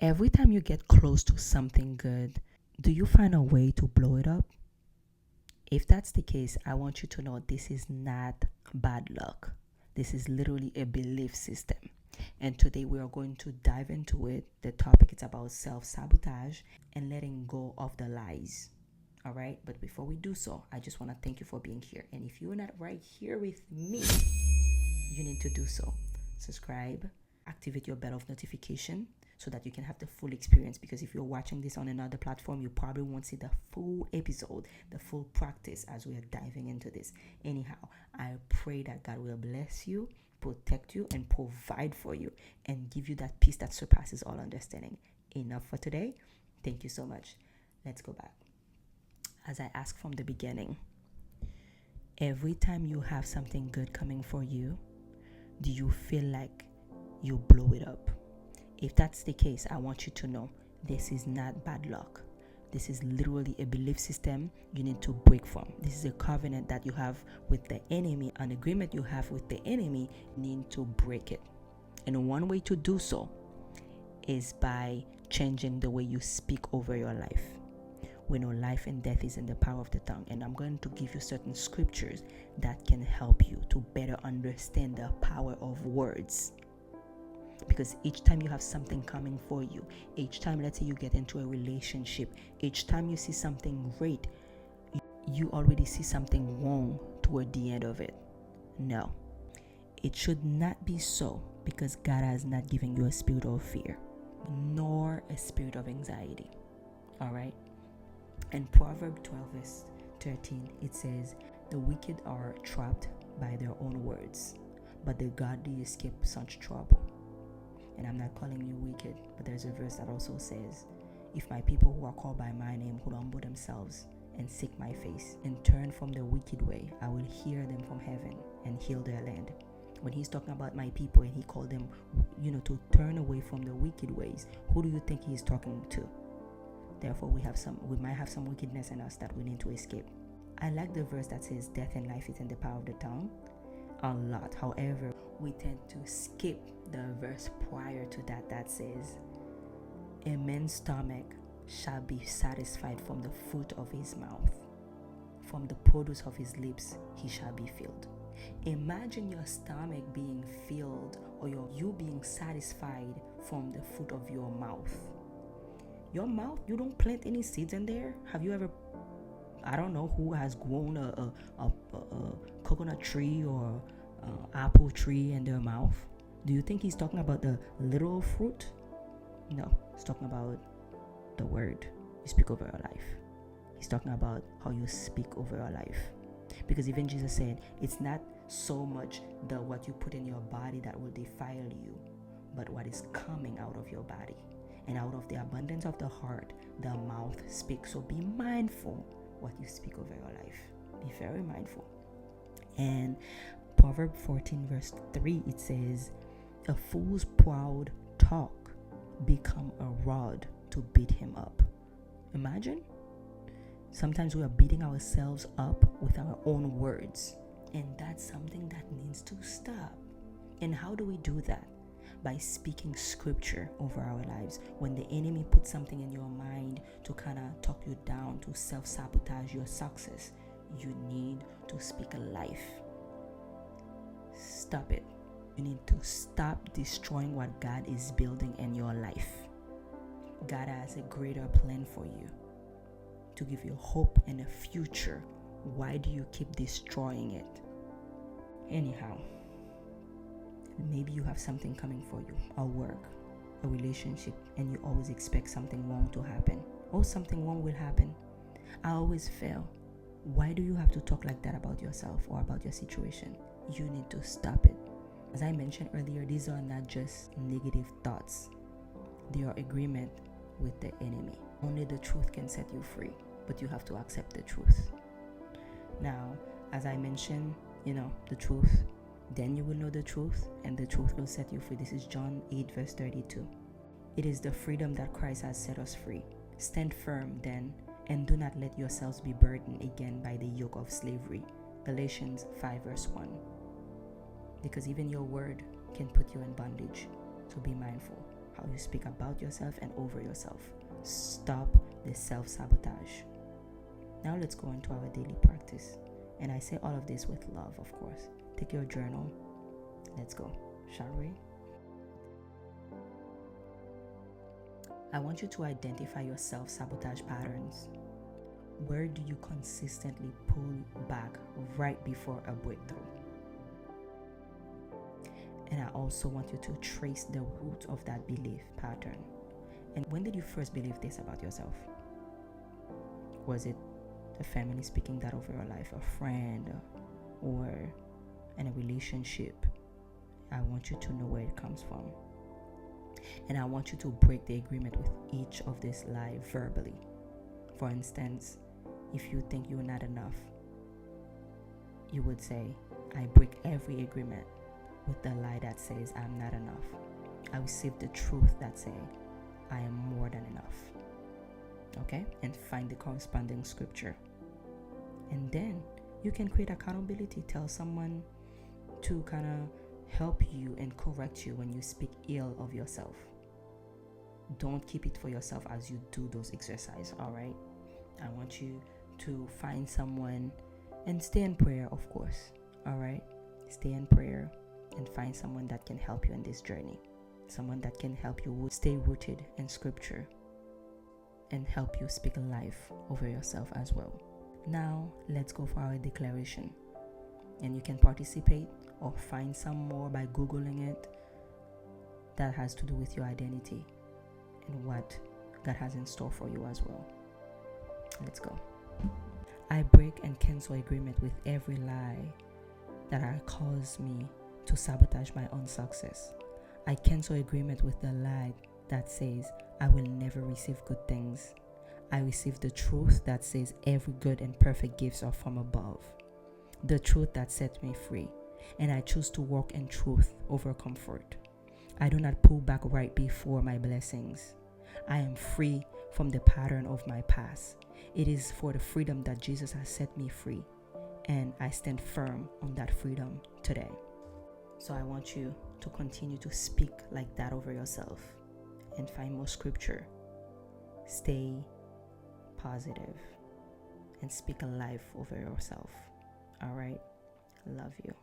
Every time you get close to something good, do you find a way to blow it up? If that's the case, I want you to know this is not bad luck. This is literally a belief system. And today we are going to dive into it. The topic is about self-sabotage and letting go of the lies. All right, but before we do so, I just want to thank you for being here. And if you're not right here with me, you need to do so. Subscribe, activate your bell of notification so that you can have the full experience, because if you're watching this on another platform, you probably won't see the full episode, the full practice as we are diving into this. Anyhow, I pray that God will bless you, protect you, and provide for you, and give you that peace that surpasses all understanding. Enough for today. Thank you so much. Let's go back. As I asked from the beginning, every time you have something good coming for you, do you feel like you blow it up? If that's the case, I want you to know this is not bad luck. This is literally a belief system you need to break from. This is a covenant that you have with the enemy, an agreement you have with the enemy. You need to break it. And one way to do so is by changing the way you speak over your life. We know life and death is in the power of the tongue, and I'm going to give you certain scriptures that can help you to better understand the power of words. Because each time you have something coming for you, each time, let's say you get into a relationship, each time you see something great, you already see something wrong toward the end of it. No, it should not be so, because God has not given you a spirit of fear, nor a spirit of anxiety. All right? In Proverbs 12 verse 13, it says, "The wicked are trapped by their own words, but the godly escape such trouble." And I'm not calling you wicked, but there's a verse that also says, "If my people who are called by my name will humble themselves and seek my face and turn from their wicked way, I will hear them from heaven and heal their land." When he's talking about my people and he called them, to turn away from their wicked ways, who do you think he's talking to? Therefore, we might have some wickedness in us that we need to escape. I like the verse that says death and life is in the power of the tongue a lot. However, we tend to skip the verse prior to that says, "A man's stomach shall be satisfied from the fruit of his mouth. From the produce of his lips he shall be filled." Imagine your stomach being filled, or you being satisfied from the fruit of your mouth. Your mouth, you don't plant any seeds in there. Have you ever, I don't know who has grown a coconut tree or apple tree in their mouth? Do you think he's talking about the literal fruit? No, he's talking about the word you speak over your life. He's talking about how you speak over your life. Because even Jesus said, it's not so much what you put in your body that will defile you, but what is coming out of your body. And out of the abundance of the heart, the mouth speaks. So be mindful what you speak over your life. Be very mindful. And Proverbs 14 verse 3, it says, "A fool's proud talk become a rod to beat him up." Imagine. Sometimes we are beating ourselves up with our own words. And that's something that needs to stop. And how do we do that? By speaking scripture over our lives. When the enemy puts something in your mind to kind of talk you down, to self-sabotage your success, you need to speak life. Stop it. You need to stop destroying what God is building in your life. God has a greater plan for you, to give you hope and a future. Why do you keep destroying it? Anyhow, maybe you have something coming for you, a work, a relationship, and you always expect something wrong to happen. Oh, something wrong will happen. I always fail. Why do you have to talk like that about yourself or about your situation? You need to stop it. As I mentioned earlier, these are not just negative thoughts. They are agreement with the enemy. Only the truth can set you free, but you have to accept the truth. Now, as I mentioned, the truth, then you will know the truth, and the truth will set you free. This is John 8 verse 32. It is the freedom that Christ has set us free. Stand firm then, and do not let yourselves be burdened again by the yoke of slavery. Galatians 5 verse 1. Because even your word can put you in bondage, so be mindful. how you speak about yourself and over yourself. Stop the self-sabotage. Now let's go into our daily practice. And I say all of this with love, of course. Take your journal. Let's go, shall we? I want you to identify your self-sabotage patterns. Where do you consistently pull back right before a breakthrough? And I also want you to trace the root of that belief pattern. And when did you first believe this about yourself? Was it a family speaking that over your life, a friend, or in a relationship? I want you to know where it comes from. And I want you to break the agreement with each of these lies verbally. For instance, if you think you're not enough, you would say, I break every agreement with the lie that says I'm not enough. I receive the truth that says I am more than enough. Okay? And find the corresponding scripture. And then you can create accountability. Tell someone to kind of help you and correct you when you speak ill of yourself. Don't keep it for yourself as you do those exercises, all right? I want you to find someone and stay in prayer, of course, all right? Stay in prayer and find someone that can help you in this journey. Someone that can help you stay rooted in scripture and help you speak life over yourself as well. Now, let's go for our declaration. And you can participate or find some more by Googling it that has to do with your identity and what God has in store for you as well. Let's go. I break and cancel agreement with every lie that has caused me to sabotage my own success. I cancel agreement with the lie that says I will never receive good things. I receive the truth that says every good and perfect gifts are from above. The truth that sets me free. And I choose to walk in truth over comfort. I do not pull back right before my blessings. I am free from the pattern of my past. It is for the freedom that Jesus has set me free. And I stand firm on that freedom today. So I want you to continue to speak like that over yourself and find more scripture. Stay positive and speak a life over yourself. All right? Love you.